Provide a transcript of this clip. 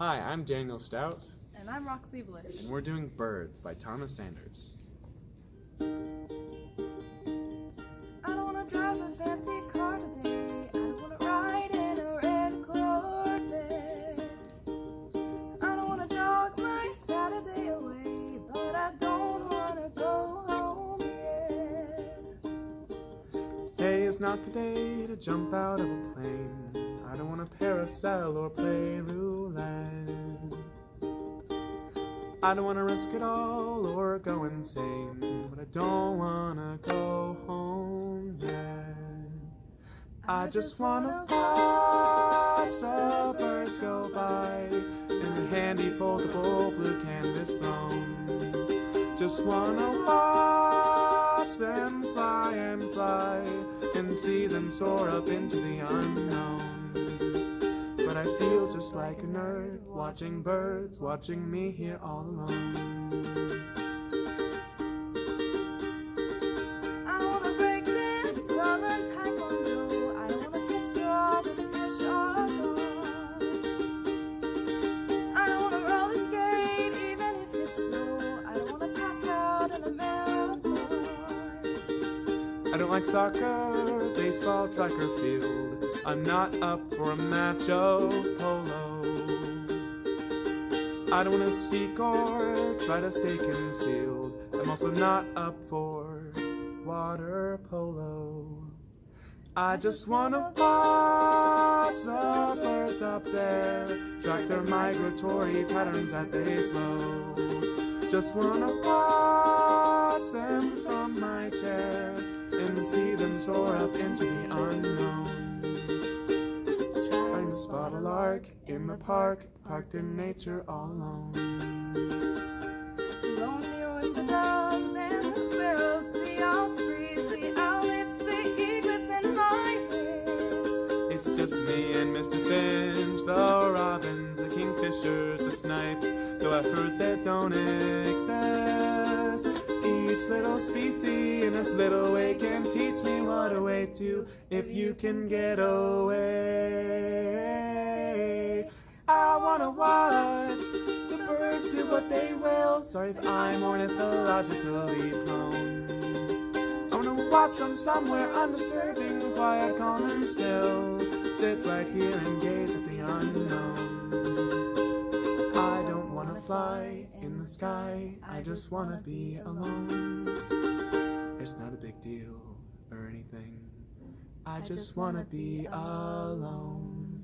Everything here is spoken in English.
Hi, I'm Daniel Stout. And I'm Roxy Blish. And we're doing Birds by Thomas Sanders. I don't want to drive a fancy car today. I don't want to ride in a red Corvette. I don't want to jog my Saturday away, but I don't want to go home yet. Today is not the day to jump out of a plane. I don't want to parasail or play roulette. I don't want to risk it all or go insane, but I don't want to go home yet. I just want to watch the birds go by in the handy foldable blue canvas throne. Just want to watch them fly and fly and see them soar up into the unknown. But I feel just like a nerd, watching birds, watching me here all alone. I want to break dance or learn taekwondo. I don't want to fish till all the fish are gone. I don't want to roller skate even if it's snow. I don't want to pass out in a marathon. I don't like soccer, baseball, track or field. I'm not up for a match of polo. I don't want to seek or try to stay concealed. I'm also not up for water polo. I just want to watch the birds up there, track their migratory patterns as they flow. Just want to watch them from my chair and see them soar up into the unknown. Spot a lark in the park, parked in nature all alone. Lonely with the doves and the sparrows, the ospreys, the owlets, the eaglets, and my fist. It's just me and Mr. Finch, the robins, the kingfishers, the snipes, though I've heard they don't exist. Each little species in this little way can teach me what a way to, if you can get away. I wanna watch the birds do what they will. Sorry if I'm ornithologically prone. I wanna watch from somewhere undisturbing, quiet, calm and still. Sit right here and gaze at the unknown. I don't wanna fly in the sky, I just wanna be alone. It's not a big deal or anything, I just wanna be alone.